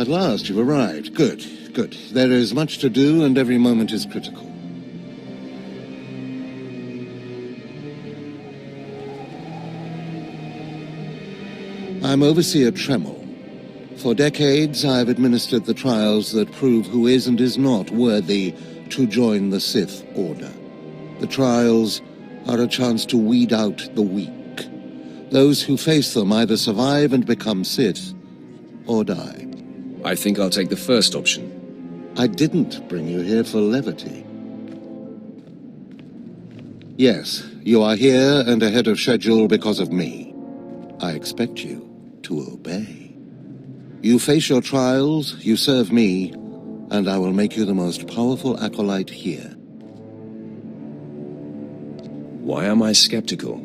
At last you've arrived. Good, good. There is much to do, and every moment is critical. I'm Overseer Tremel. For decades, I've administered the trials that prove who is and is not worthy to join the Sith Order. The trials are a chance to weed out the weak. Those who face them either survive and become Sith, or die. I think I'll take the first option. I didn't bring you here for levity. Yes, you are here and ahead of schedule because of me. I expect you to obey. You face your trials, you serve me, and I will make you the most powerful acolyte here. Why am I skeptical?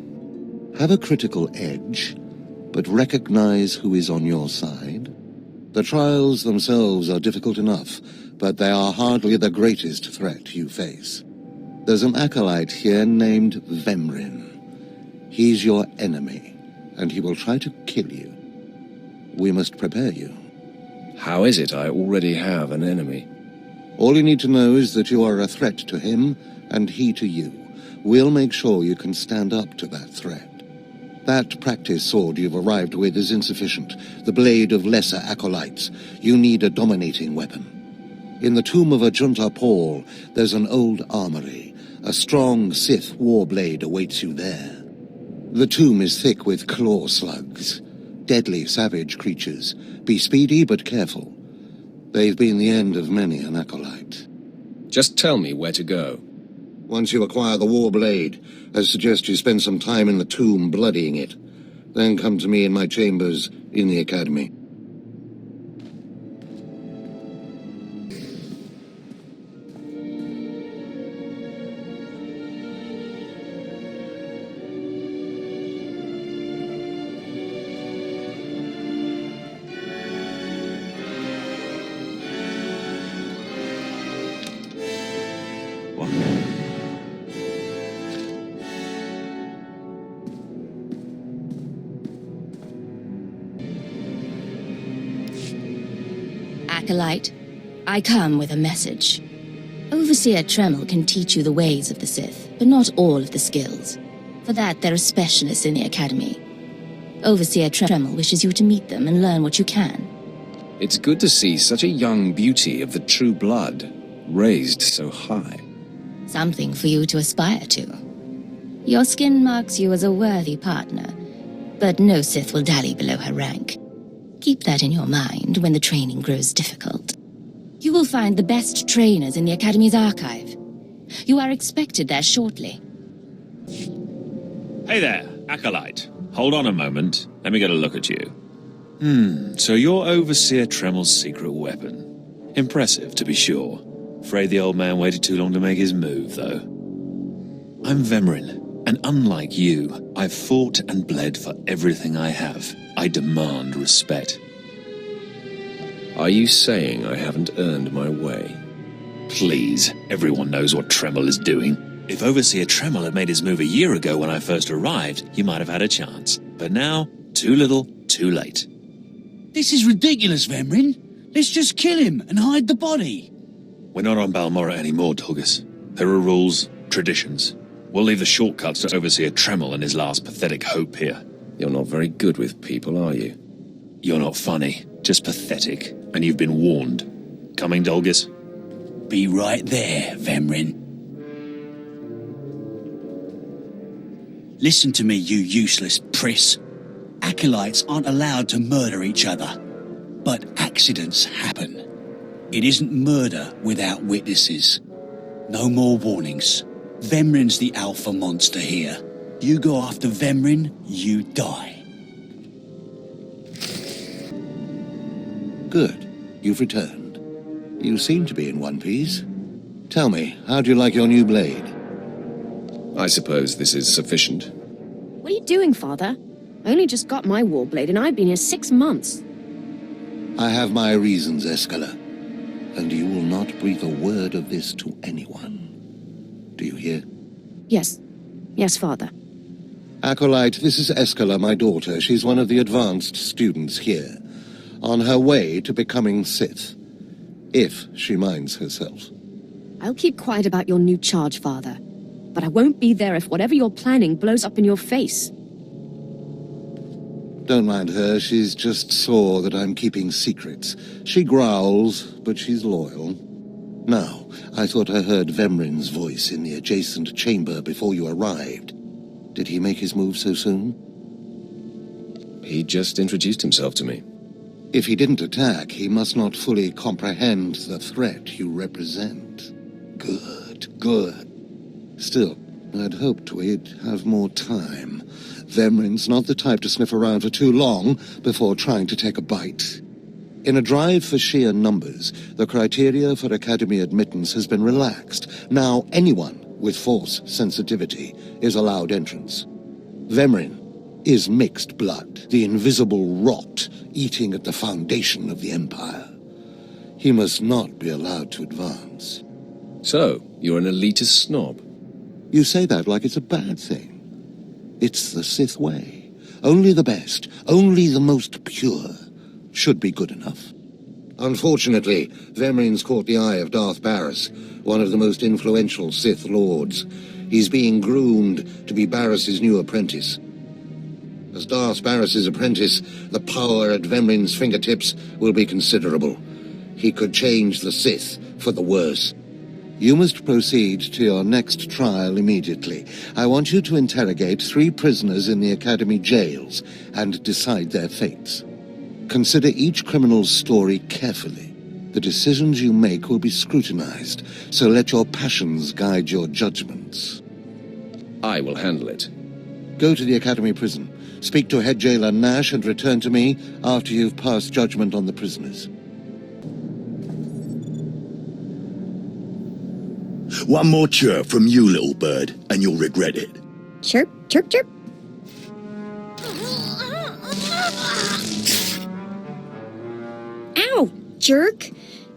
Have a critical edge, but recognize who is on your side. The trials themselves are difficult enough, but they are hardly the greatest threat you face. There's an acolyte here named Vemrin. He's your enemy, and he will try to kill you. We must prepare you. How is it I already have an enemy? All you need to know is that you are a threat to him, and he to you. We'll make sure you can stand up to that threat. That practice sword you've arrived with is insufficient. The blade of lesser acolytes. You need a dominating weapon. In the tomb of Ajunta Paul, there's an old armory. A strong Sith warblade awaits you there. The tomb is thick with claw slugs. Deadly savage creatures. Be speedy but careful. They've been the end of many an acolyte. Just tell me where to go. Once you acquire the warblade, I suggest you spend some time in the tomb bloodying it. Then come to me in my chambers in the academy. Acolyte, I come with a message. Overseer Tremel can teach you the ways of the Sith, but not all of the skills. For that, there are specialists in the Academy. Overseer Tremel wishes you to meet them and learn what you can. It's good to see such a young beauty of the true blood, raised so high. Something for you to aspire to. Your skin marks you as a worthy partner, but no Sith will dally below her rank. Keep that in your mind when the training grows difficult. You will find the best trainers in the Academy's archive. You are expected there shortly. Hey there, Acolyte. Hold on a moment. Let me get a look at you. So you're Overseer Tremel's secret weapon. Impressive, to be sure. Afraid the old man waited too long to make his move, though. I'm Vemrin, and unlike you, I've fought and bled for everything I have. I demand respect. Are you saying I haven't earned my way? Please, everyone knows what Tremel is doing. If Overseer Tremel had made his move a year ago when I first arrived, you might have had a chance. But now, too little, too late. This is ridiculous, Vemrin. Let's just kill him and hide the body. We're not on Balmorra anymore, Tulgus. There are rules, traditions. We'll leave the shortcuts to Overseer Tremel and his last pathetic hope here. You're not very good with people, are you? You're not funny, just pathetic, and you've been warned. Coming, Dolgus? Be right there, Vemrin. Listen to me, you useless priss. Acolytes aren't allowed to murder each other, but accidents happen. It isn't murder without witnesses. No more warnings. Vemrin's the alpha monster here. You go after Vemrin, you die. Good. You've returned. You seem to be in one piece. Tell me, how do you like your new blade? I suppose this is sufficient. What are you doing, Father? I only just got my warblade and I've been here 6 months. I have my reasons, Escala. And you will not breathe a word of this to anyone. Do you hear? Yes. Yes, Father. Acolyte, this is Escala, my daughter. She's one of the advanced students here. on her way to becoming Sith, if she minds herself. I'll keep quiet about your new charge, Father. But I won't be there if whatever you're planning blows up in your face. Don't mind her, she's just sore that I'm keeping secrets. She growls, but she's loyal. Now, I thought I heard Vemrin's voice in the adjacent chamber before you arrived. Did he make his move so soon? He just introduced himself to me. If he didn't attack, he must not fully comprehend the threat you represent. Good. Still, I'd hoped we'd have more time. Vemrin's not the type to sniff around for too long before trying to take a bite. In a drive for sheer numbers, the criteria for Academy admittance has been relaxed. Now anyone with Force sensitivity is allowed entrance. Vemrin is mixed blood, the invisible rot eating at the foundation of the Empire. He must not be allowed to advance. So, you're an elitist snob. You say that like it's a bad thing. It's the Sith way. Only the best, only the most pure, should be good enough. Unfortunately, Vemrin's caught the eye of Darth Barris, one of the most influential Sith Lords. He's being groomed to be Barris's new apprentice. As Darth Barris's apprentice, the power at Vemrin's fingertips will be considerable. He could change the Sith for the worse. You must proceed to your next trial immediately. I want you to interrogate 3 prisoners in the Academy jails and decide their fates. Consider each criminal's story carefully. The decisions you make will be scrutinized, so let your passions guide your judgments. I will handle it. Go to the Academy prison. Speak to head jailer Nash and return to me after you've passed judgment on the prisoners. One more chirp from you, little bird, and you'll regret it. Chirp, chirp, chirp. Ow, jerk.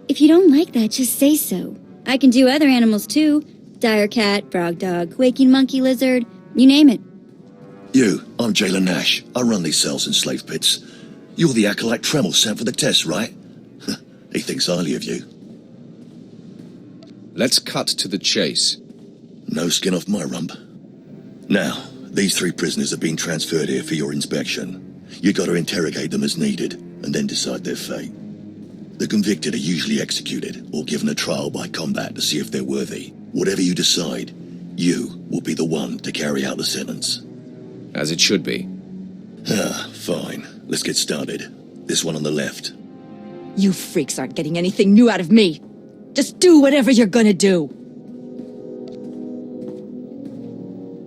If you don't like that, just say so. I can do other animals too. Dire cat, frog dog, waking monkey lizard, you name it. I'm Jailer Nash. I run these cells and slave pits. You're the acolyte Tremel sent for the test, right? He thinks highly of you. Let's cut to the chase. No skin off my rump. Now, these 3 prisoners have been transferred here for your inspection. You got to interrogate them as needed, and then decide their fate. The convicted are usually executed, or given a trial by combat to see if they're worthy. Whatever you decide, you will be the one to carry out the sentence. As it should be. Fine. Let's get started. This one on the left. You freaks aren't getting anything new out of me. Just do whatever you're gonna do.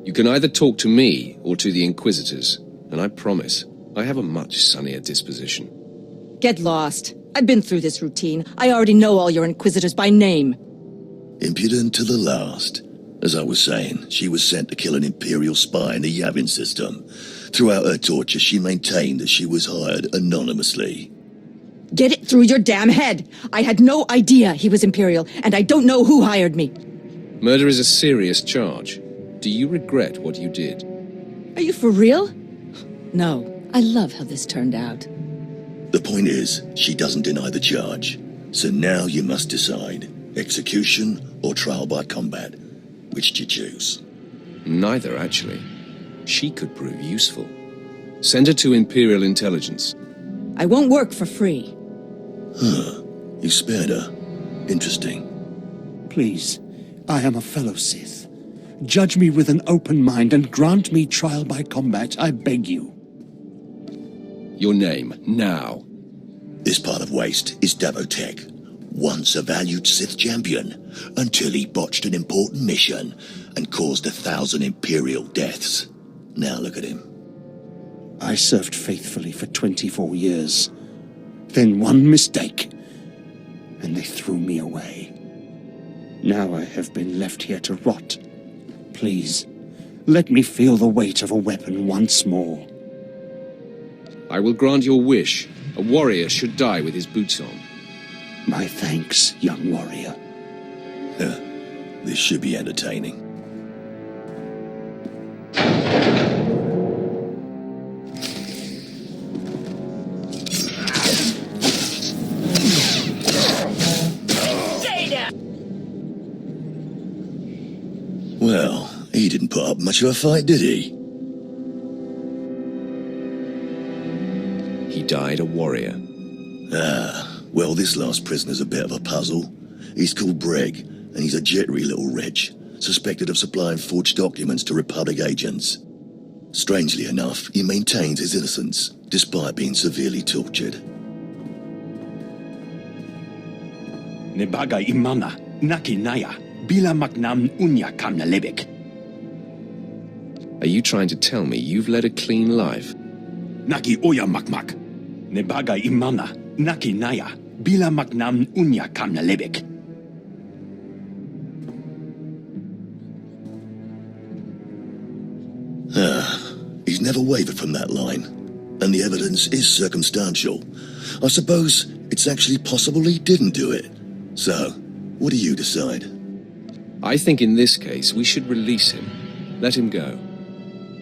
You can either talk to me or to the Inquisitors, and I promise, I have a much sunnier disposition. Get lost. I've been through this routine. I already know all your Inquisitors by name. Impudent to the last. As I was saying, she was sent to kill an Imperial spy in the Yavin system. Throughout her torture, she maintained that she was hired anonymously. Get it through your damn head! I had no idea he was Imperial, and I don't know who hired me. Murder is a serious charge. Do you regret what you did? Are you for real? No. I love how this turned out. The point is, she doesn't deny the charge. So now you must decide. Execution or trial by combat. Which do you choose? Neither, actually. She could prove useful. Send her to Imperial Intelligence. I won't work for free. You spared her. Interesting. Please, I am a fellow Sith. Judge me with an open mind and grant me trial by combat, I beg you. Your name, now. This part of Waste is Davotech. Once a valued Sith champion, until he botched an important mission and caused 1,000 Imperial deaths. Now look at him. I served faithfully for 24 years. Then one mistake, and they threw me away. Now I have been left here to rot. Please, let me feel the weight of a weapon once more. I will grant your wish. A warrior should die with his boots on. My thanks, young warrior. This should be entertaining. put up much of a fight, did he? He died a warrior. Ah, well, this last prisoner's a bit of a puzzle. He's called Breg, and he's a jittery little wretch, suspected of supplying forged documents to Republic agents. Strangely enough, he maintains his innocence, despite being severely tortured. Nebaga imana, naki naya, bila maknam unya kamna lebek. Are you trying to tell me you've led a clean life? Naki oya makmak. Nebaga imana, naki naya, bila maknam unya kamna lebek. He's never wavered from that line, and the evidence is circumstantial. I suppose it's actually possible he didn't do it. So, what do you decide? I think in this case we should release him. Let him go.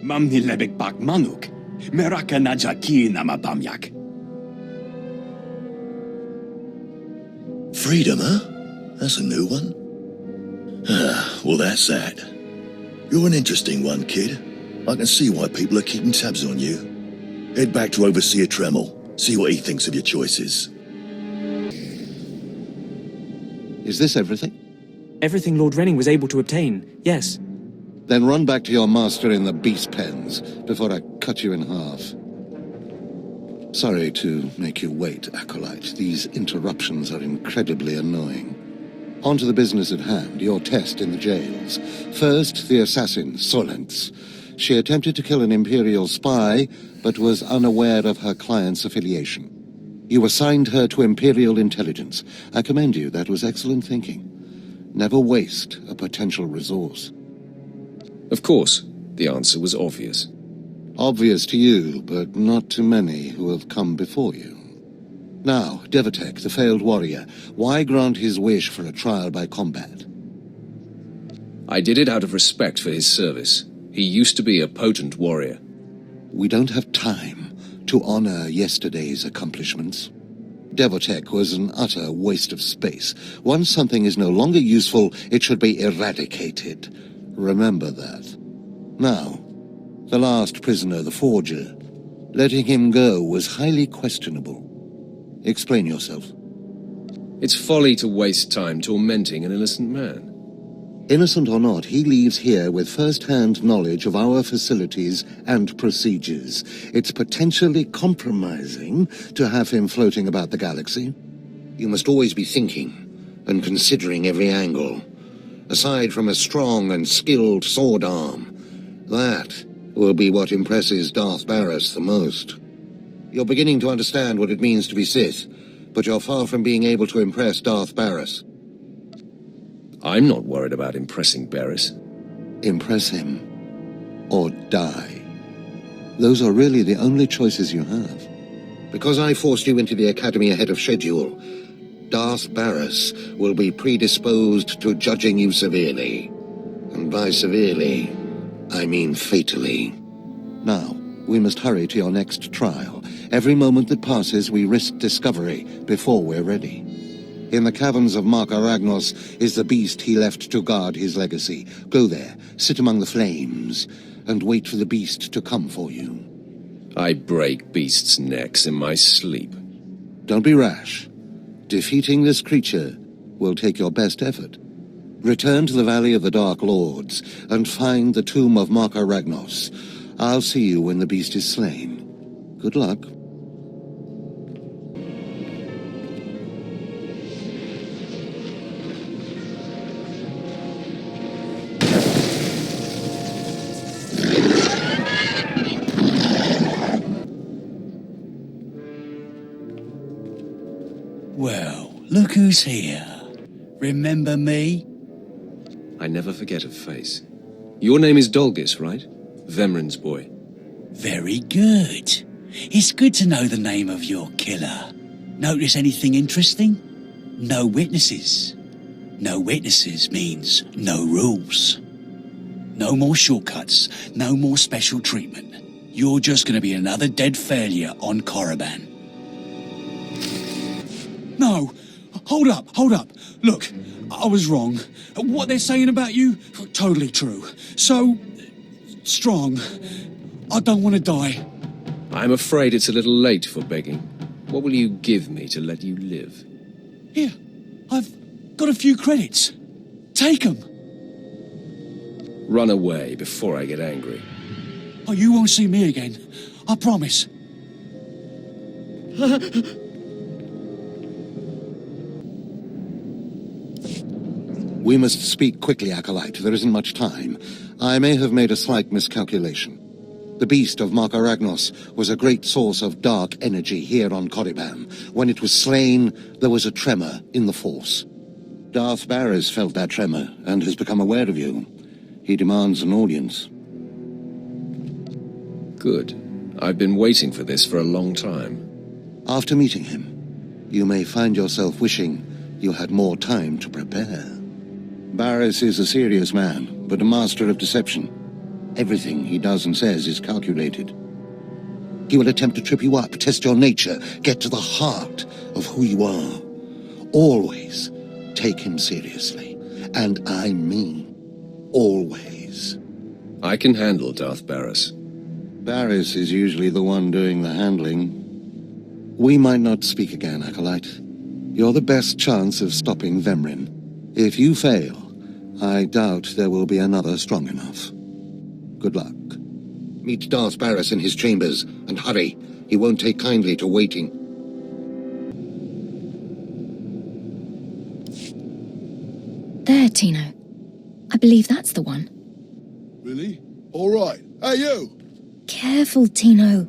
Mamni lebek bak manuk, meraka najaki nama bamyak. Freedom, huh? That's a new one. Well, that's that. You're an interesting one, kid. I can see why people are keeping tabs on you. Head back to Overseer Tremel. See what he thinks of your choices. Is this everything? Everything Lord Renning was able to obtain, yes. Then run back to your master in the beast pens before I cut you in half. Sorry to make you wait, Acolyte. These interruptions are incredibly annoying. On to the business at hand, your test in the jails. First, the assassin, Solentz. She attempted to kill an Imperial spy, but was unaware of her client's affiliation. You assigned her to Imperial intelligence. I commend you, that was excellent thinking. Never waste a potential resource. Of course, the answer was obvious. Obvious to you, but not to many who have come before you. Now, Devatek, the failed warrior, why grant his wish for a trial by combat? I did it out of respect for his service. He used to be a potent warrior. We don't have time to honor yesterday's accomplishments. Devatek was an utter waste of space. Once something is no longer useful, it should be eradicated. Remember that. Now, the last prisoner, the Forger. Letting him go was highly questionable. Explain yourself. It's folly to waste time tormenting an innocent man. Innocent or not, he leaves here with first-hand knowledge of our facilities and procedures. It's potentially compromising to have him floating about the galaxy. You must always be thinking and considering every angle. Aside from a strong and skilled sword arm, that will be what impresses Darth Barris the most. You're beginning to understand what it means to be Sith, but you're far from being able to impress Darth Barris. I'm not worried about impressing Barris. Impress him, or die. Those are really the only choices you have. Because I forced you into the Academy ahead of schedule, Darth Barris will be predisposed to judging you severely. And by severely, I mean fatally. Now, we must hurry to your next trial. Every moment that passes, we risk discovery before we're ready. In the caverns of Mark Aragnos is the beast he left to guard his legacy. Go there, sit among the flames, and wait for the beast to come for you. I break beasts' necks in my sleep. Don't be rash. Defeating this creature will take your best effort. Return to the Valley of the Dark Lords and find the tomb of Mark Aragnos. I'll see you when the beast is slain. Good luck. Well, look who's here. Remember me? I never forget a face. Your name is Dolgis, right? Vemrin's boy. Very good. It's good to know the name of your killer. Notice anything interesting? No witnesses. No witnesses means no rules. No more shortcuts, no more special treatment. You're just going to be another dead failure on Korriban. No! Hold up! Look, I was wrong. What they're saying about you, totally true. So, strong. I don't want to die. I'm afraid it's a little late for begging. What will you give me to let you live? Here, I've got a few credits. Take them. Run away before I get angry. Oh, you won't see me again. I promise. We must speak quickly, Acolyte. There isn't much time. I may have made a slight miscalculation. The beast of Markaragnos was a great source of dark energy here on Korriban. When it was slain, there was a tremor in the Force. Darth Barris felt that tremor and has become aware of you. He demands an audience. Good. I've been waiting for this for a long time. After meeting him, you may find yourself wishing you had more time to prepare. Barris is a serious man, but a master of deception. Everything he does and says is calculated. He will attempt to trip you up, test your nature, get to the heart of who you are. Always take him seriously. And I mean always. I can handle Darth Barris. Barris is usually the one doing the handling. We might not speak again, Acolyte. You're the best chance of stopping Vemrin. If you fail, I doubt there will be another strong enough. Good luck. Meet Darth Barris in his chambers, and hurry. He won't take kindly to waiting. There, Tino. I believe that's the one. Really? All right. Hey, you! Careful, Tino.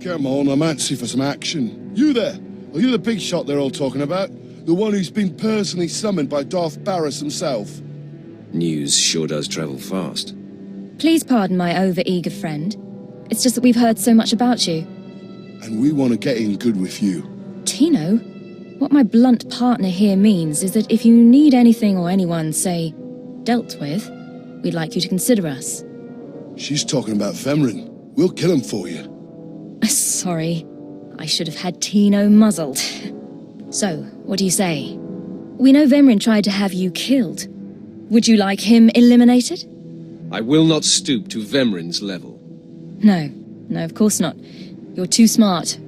Come on, I'm antsy for some action. You there? Are you the big shot they're all talking about? The one who's been personally summoned by Darth Barris himself? News sure does travel fast. Please pardon my over-eager friend. It's just that we've heard so much about you. And we want to get in good with you. Tino? What my blunt partner here means is that if you need anything or anyone, say, dealt with, we'd like you to consider us. She's talking about Vemrin. We'll kill him for you. Sorry. I should have had Tino muzzled. So, what do you say? We know Vemrin tried to have you killed. Would you like him eliminated? I will not stoop to Vemrin's level. No, of course not. You're too smart.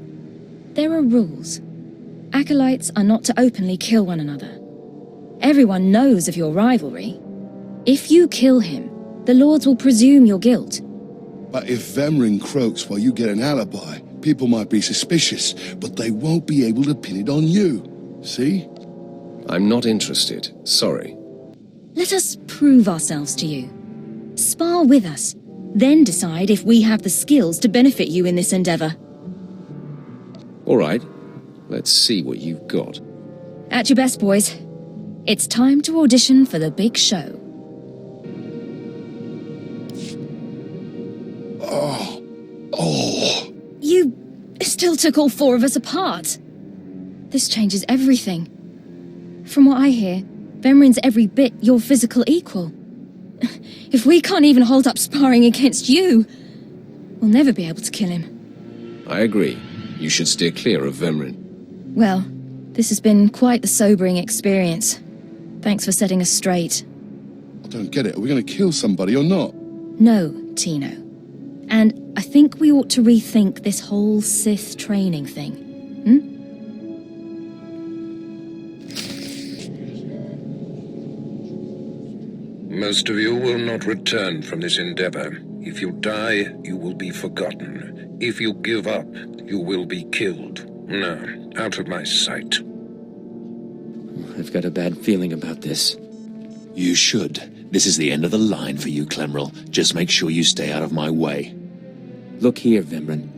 There are rules. Acolytes are not to openly kill one another. Everyone knows of your rivalry. If you kill him, the Lords will presume your guilt. But if Vemrin croaks while you get an alibi, people might be suspicious, but they won't be able to pin it on you. See? I'm not interested. Sorry. Let us prove ourselves to you. Spar with us, then decide if we have the skills to benefit you in this endeavor. All right. Let's see what you've got. At your best, boys. It's time to audition for the big show. Oh. You still took all four of us apart. This changes everything. From what I hear, Vemrin's every bit your physical equal. If we can't even hold up sparring against you, we'll never be able to kill him. I agree. You should steer clear of Vemrin. Well, this has been quite the sobering experience. Thanks for setting us straight. I don't get it. Are we going to kill somebody or not? No, Tino. And I think we ought to rethink this whole Sith training thing. Most of you will not return from this endeavor. If you die, you will be forgotten. If you give up, you will be killed. No, out of my sight. I've got a bad feeling about this. You should. This is the end of the line for you, Clemrel. Just make sure you stay out of my way. Look here, Vemrin.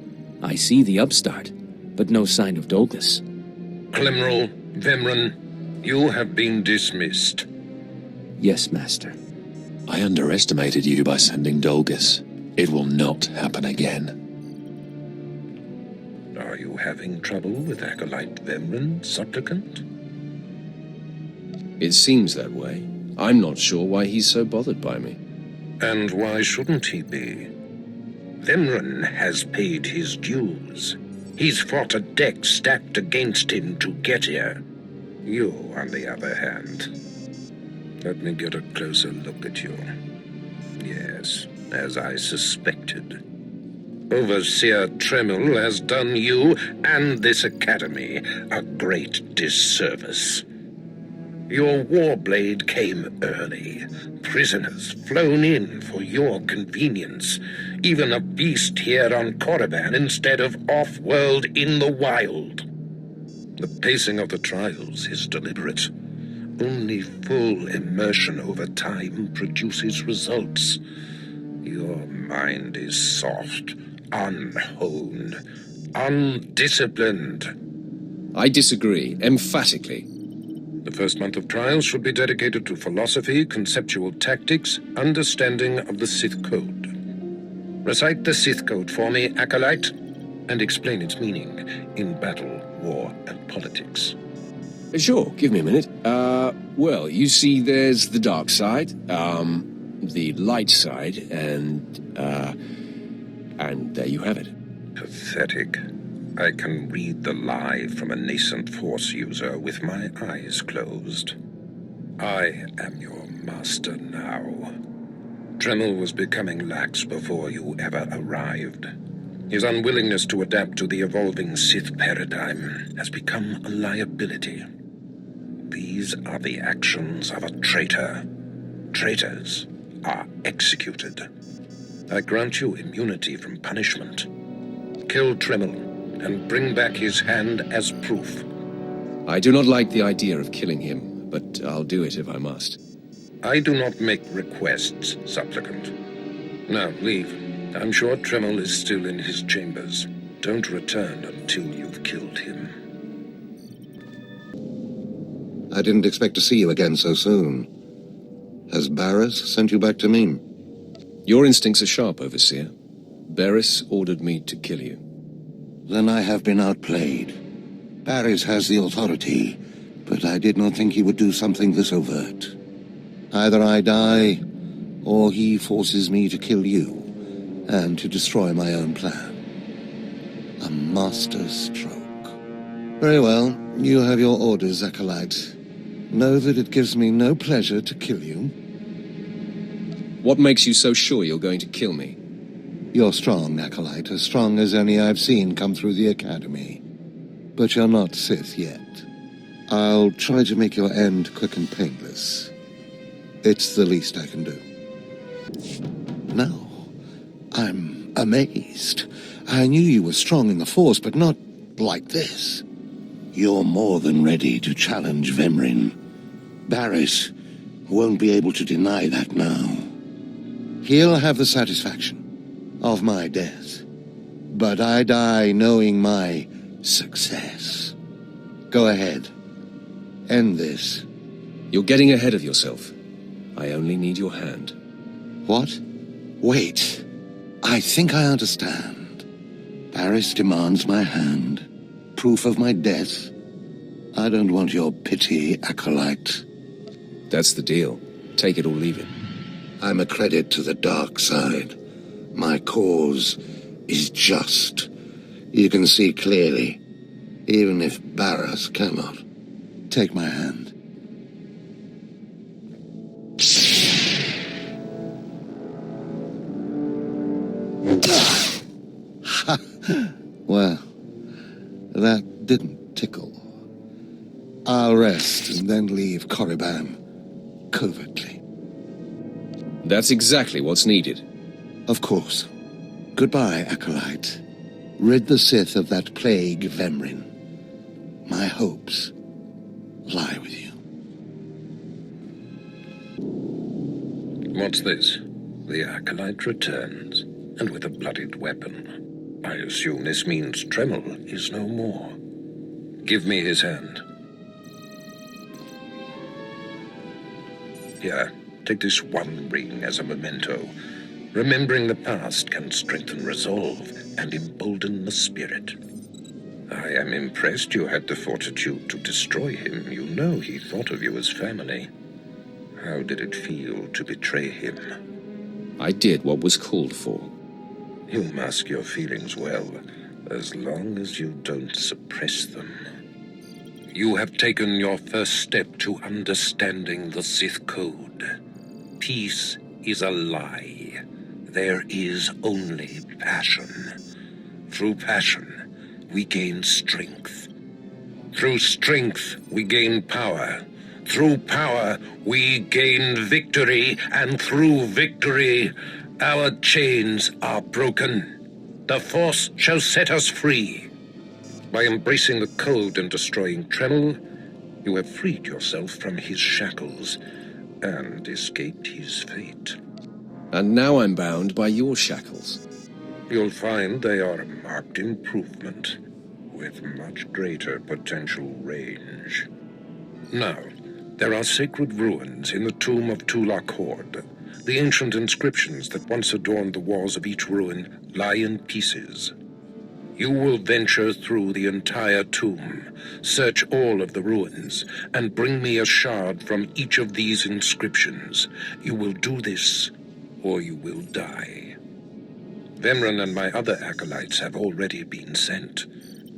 I see the upstart, but no sign of Dolgus. Clemrel, Vemrin, you have been dismissed. Yes, Master. I underestimated you by sending Dolgus. It will not happen again. Are you having trouble with Acolyte Vemrin, supplicant? It seems that way. I'm not sure why he's so bothered by me. And why shouldn't he be? Vemrin has paid his dues. He's fought a deck stacked against him to get here. You, on the other hand... Let me get a closer look at you. Yes, as I suspected. Overseer Tremel has done you and this academy a great disservice. Your warblade came early. Prisoners flown in for your convenience. Even a beast here on Korriban instead of off-world in the wild. The pacing of the trials is deliberate. Only full immersion over time produces results. Your mind is soft, unhoned, undisciplined. I disagree, emphatically. The first month of trials should be dedicated to philosophy, conceptual tactics, understanding of the Sith Code. Recite the Sith Code for me, Acolyte, and explain its meaning in battle, war, and politics. Sure, give me a minute. Well, you see there's the dark side, the light side, and there you have it. Pathetic. I can read the lie from a nascent Force user with my eyes closed. I am your master now. Tremel was becoming lax before you ever arrived. His unwillingness to adapt to the evolving Sith paradigm has become a liability. These are the actions of a traitor. Traitors are executed. I grant you immunity from punishment. Kill Tremel and bring back his hand as proof. I do not like the idea of killing him, but I'll do it if I must. I do not make requests, supplicant. Now, leave. I'm sure Tremel is still in his chambers. Don't return until you've killed him. I didn't expect to see you again so soon. Has Barris sent you back to me? Your instincts are sharp, Overseer. Barris ordered me to kill you. Then I have been outplayed. Barris has the authority, but I did not think he would do something this overt. Either I die, or he forces me to kill you, and to destroy my own plan. A master stroke. Very well, you have your orders, Acolyte. Know that it gives me no pleasure to kill you. What makes you so sure you're going to kill me? You're strong, Acolyte, as strong as any I've seen come through the Academy. But you're not Sith yet. I'll try to make your end quick and painless. It's the least I can do. No, I'm amazed. I knew you were strong in the Force, but not like this. You're more than ready to challenge Vemrin. Barris won't be able to deny that now. He'll have the satisfaction of my death, but I die knowing my success. Go ahead. End this. You're getting ahead of yourself. I only need your hand. What? Wait. I think I understand. Barris demands my hand. Proof of my death. I don't want your pity, Acolyte. That's the deal. Take it or leave it. I'm a credit to the dark side. My cause is just. You can see clearly, even if Barris cannot. Take my hand. Well, that didn't tickle. I'll rest and then leave Korriban covertly. That's exactly what's needed. Of course. Goodbye, Acolyte. Rid the Sith of that plague, Vemrin. My hopes lie with you. What's this? The Acolyte returns, and with a bloodied weapon. I assume this means Tremel is no more. Give me his hand. Here, take this one ring as a memento. Remembering the past can strengthen resolve and embolden the spirit. I am impressed you had the fortitude to destroy him. You know he thought of you as family. How did it feel to betray him? I did what was called for. You mask your feelings well, as long as you don't suppress them. You have taken your first step to understanding the Sith Code. Peace is a lie. There is only passion. Through passion, we gain strength. Through strength, we gain power. Through power, we gain victory. And through victory, our chains are broken. The Force shall set us free. By embracing the code and destroying Tremel, you have freed yourself from his shackles and escaped his fate. And now I'm bound by your shackles. You'll find they are a marked improvement, with much greater potential range. Now, there are sacred ruins in the tomb of Tulak Horde. The ancient inscriptions that once adorned the walls of each ruin lie in pieces. You will venture through the entire tomb, search all of the ruins, and bring me a shard from each of these inscriptions. You will do this, or you will die. Vemrun and my other acolytes have already been sent.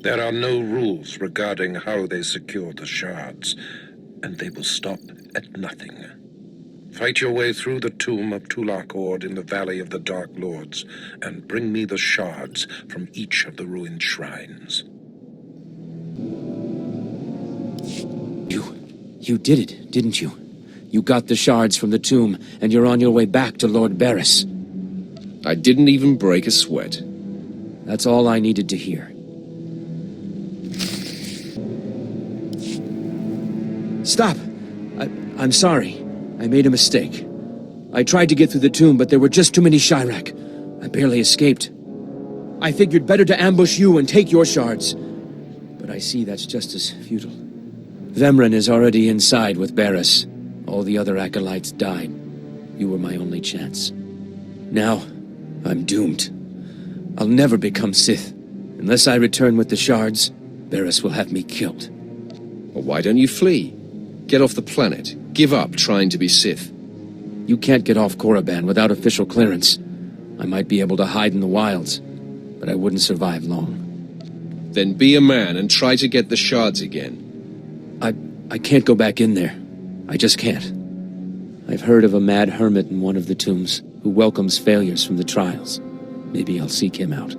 There are no rules regarding how they secure the shards, and they will stop at nothing. Fight your way through the tomb of Tulak Horde in the Valley of the Dark Lords, and bring me the shards from each of the ruined shrines. You did it, didn't you? You got the shards from the tomb, and you're on your way back to Lord Barris. I didn't even break a sweat. That's all I needed to hear. Stop! I'm sorry. I made a mistake. I tried to get through the tomb, but there were just too many Chirac. I barely escaped. I figured better to ambush you and take your shards. But I see that's just as futile. Vemrun is already inside with Barris. All the other acolytes died. You were my only chance. Now, I'm doomed. I'll never become Sith. Unless I return with the shards, Barris will have me killed. Well, why don't you flee? Get off the planet. Give up trying to be Sith. You can't get off Korriban without official clearance. I might be able to hide in the wilds, but I wouldn't survive long. Then be a man and try to get the shards again. I can't go back in there. I just can't. I've heard of a mad hermit in one of the tombs who welcomes failures from the trials. Maybe I'll seek him out.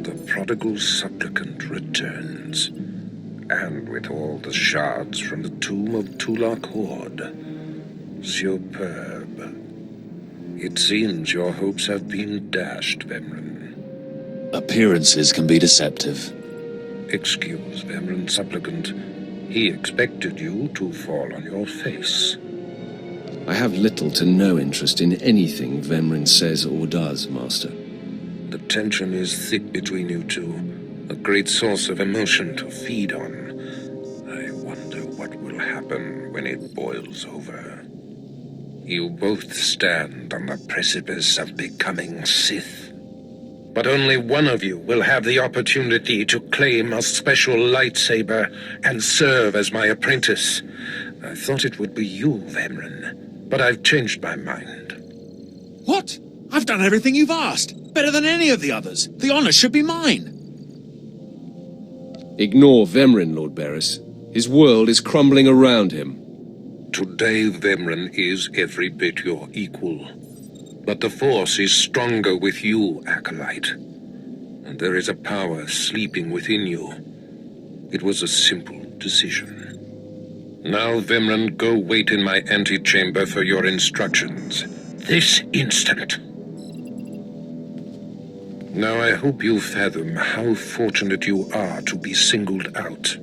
The prodigal supplicant returns, and with all the shards from the tomb of Tulak Horde. Superb. It seems your hopes have been dashed, Vemrun. Appearances can be deceptive. Excuse Vemrun, supplicant. He expected you to fall on your face. I have little to no interest in anything Vemrun says or does, Master. The tension is thick between you two, a great source of emotion to feed on. I wonder what will happen when it boils over. You both stand on the precipice of becoming Sith. But only one of you will have the opportunity to claim a special lightsaber and serve as my apprentice. I thought it would be you, Vemrun, but I've changed my mind. What? I've done everything you've asked. Better than any of the others. The honor should be mine. Ignore Vemrun, Lord Barris. His world is crumbling around him. Today, Vemrun is every bit your equal. But the Force is stronger with you, Acolyte. And there is a power sleeping within you. It was a simple decision. Now, Vemrun, go wait in my antechamber for your instructions. This instant. Now, I hope you fathom how fortunate you are to be singled out.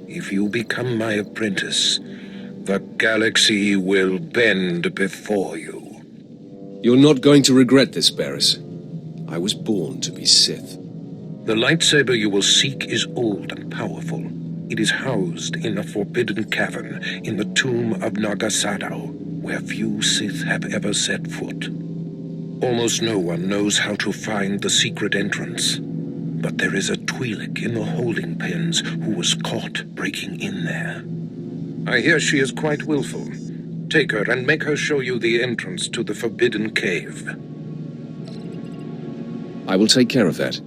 If you become my apprentice, the galaxy will bend before you. You're not going to regret this, Barris. I was born to be Sith. The lightsaber you will seek is old and powerful. It is housed in a forbidden cavern in the tomb of Nagasadao, where few Sith have ever set foot. Almost no one knows how to find the secret entrance. But there is a Twi'lek in the holding pens who was caught breaking in there. I hear she is quite willful. Take her and make her show you the entrance to the Forbidden Cave. I will take care of that.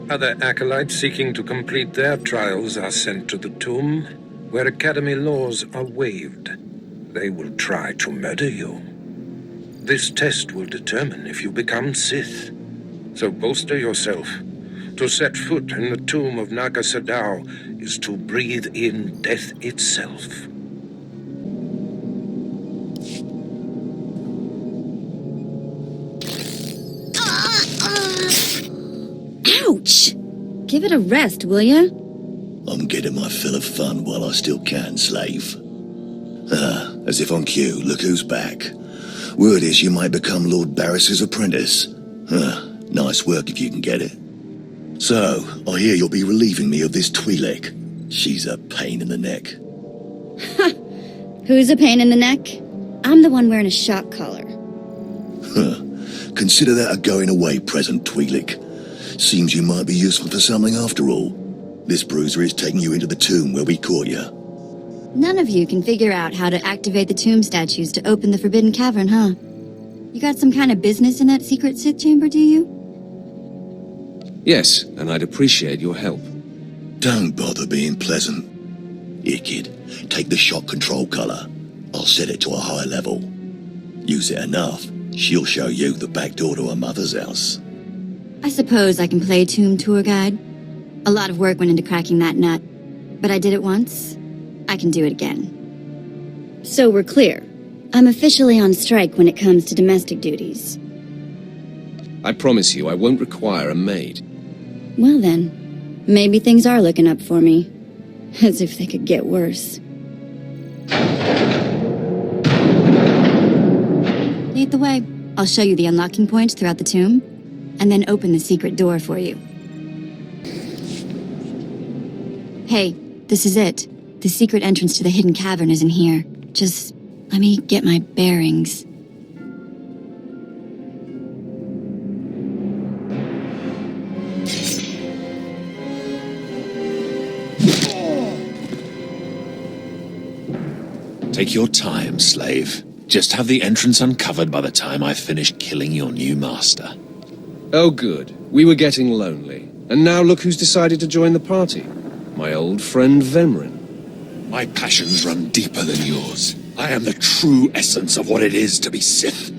Other acolytes seeking to complete their trials are sent to the tomb, where Academy laws are waived. They will try to murder you. This test will determine if you become Sith. So bolster yourself. To set foot in the tomb of Naga Sadao is to breathe in death itself. Ouch! Give it a rest, will ya? I'm getting my fill of fun while I still can, slave. As if on cue, look who's back. Word is you might become Lord Barris's apprentice. Nice work if you can get it. So, I hear you'll be relieving me of this Twi'lek. She's a pain in the neck. Who's a pain in the neck? I'm the one wearing a shock collar. Consider that a going-away present, Twi'lek. Seems you might be useful for something after all. This bruiser is taking you into the tomb where we caught you. None of you can figure out how to activate the tomb statues to open the Forbidden Cavern, huh? You got some kind of business in that secret Sith chamber, do you? Yes, and I'd appreciate your help. Don't bother being pleasant. Here, kid, take the shock control collar. I'll set it to a high level. Use it enough, she'll show you the back door to her mother's house. I suppose I can play tomb tour guide. A lot of work went into cracking that nut, but I did it once. I can do it again. So we're clear. I'm officially on strike when it comes to domestic duties. I promise you I won't require a maid. Well then, maybe things are looking up for me. As if they could get worse. Lead the way. I'll show you the unlocking points throughout the tomb, and then open the secret door for you. Hey, this is it. The secret entrance to the hidden cavern is in here. Just let me get my bearings. Take your time, slave. Just have the entrance uncovered by the time I finish killing your new master. Oh good, we were getting lonely. And now look who's decided to join the party. My old friend Venrin. My passions run deeper than yours. I am the true essence of what it is to be Sith.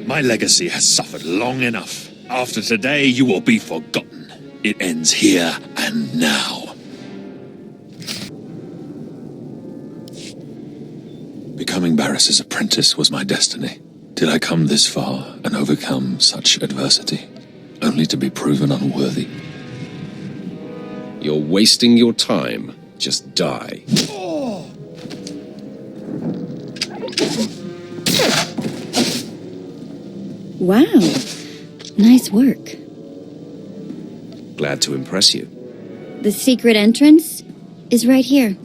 My legacy has suffered long enough. After today, you will be forgotten. It ends here and now. Becoming Barris's apprentice was my destiny. Did I come this far and overcome such adversity, only to be proven unworthy? You're wasting your time. Just die. Wow. Nice work. Glad to impress you. The secret entrance is right here.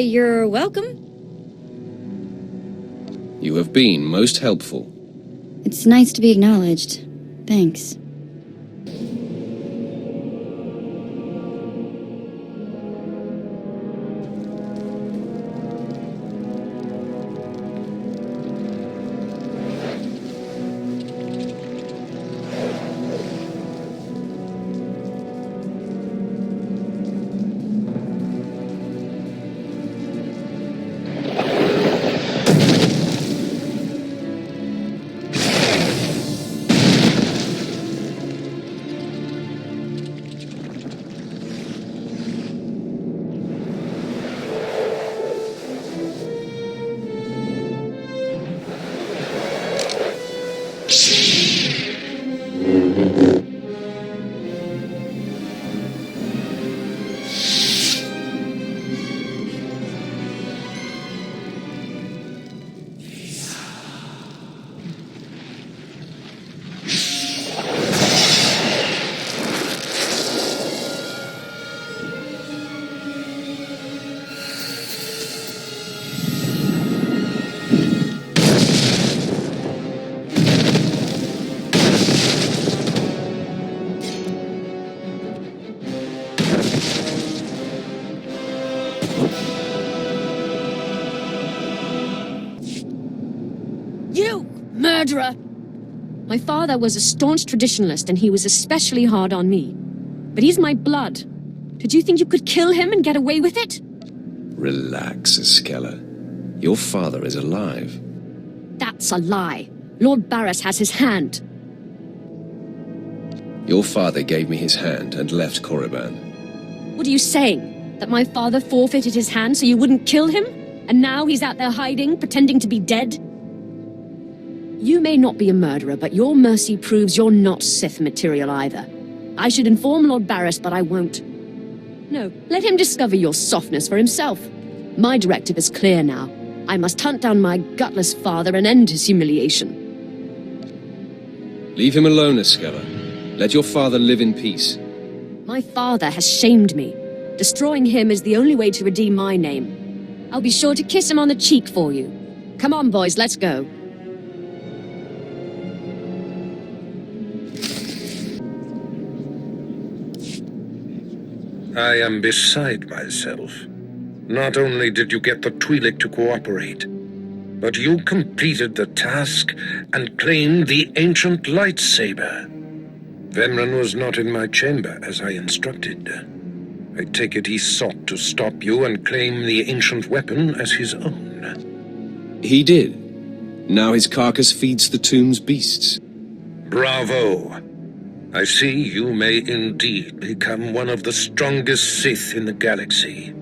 You're welcome. You have been most helpful. It's nice to be acknowledged. Thanks. murderer! My father was a staunch traditionalist, and he was especially hard on me. But he's my blood. Did you think you could kill him and get away with it? Relax, Iskella. Your father is alive. That's a lie. Lord Barris has his hand. Your father gave me his hand and left Korriban. What are you saying? That my father forfeited his hand so you wouldn't kill him? And now he's out there hiding, pretending to be dead? You may not be a murderer, but your mercy proves you're not Sith material either. I should inform Lord Barris, but I won't. No, let him discover your softness for himself. My directive is clear now. I must hunt down my gutless father and end his humiliation. Leave him alone, Iskella. Let your father live in peace. My father has shamed me. Destroying him is the only way to redeem my name. I'll be sure to kiss him on the cheek for you. Come on, boys, let's go. I am beside myself. Not only did you get the Twi'lek to cooperate, but you completed the task and claimed the ancient lightsaber. Vemran was not in my chamber as I instructed. I take it he sought to stop you and claim the ancient weapon as his own. He did. Now his carcass feeds the tomb's beasts. Bravo! I see you may indeed become one of the strongest Sith in the galaxy.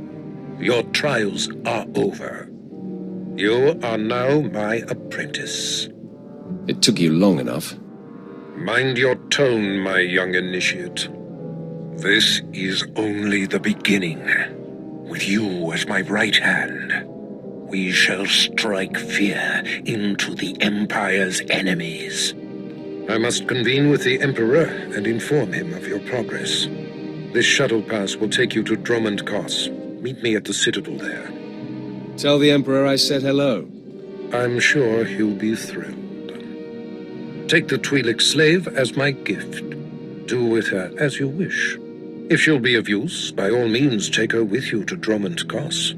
Your trials are over. You are now my apprentice. It took you long enough. Mind your tone, my young initiate. This is only the beginning. With you as my right hand, we shall strike fear into the Empire's enemies. I must convene with the Emperor and inform him of your progress. This shuttle pass will take you to Dromund Kos. Meet me at the Citadel there. Tell the Emperor I said hello. I'm sure he'll be thrilled. Take the Twi'lek slave as my gift. Do with her as you wish. If she'll be of use, by all means take her with you to Dromund Kos.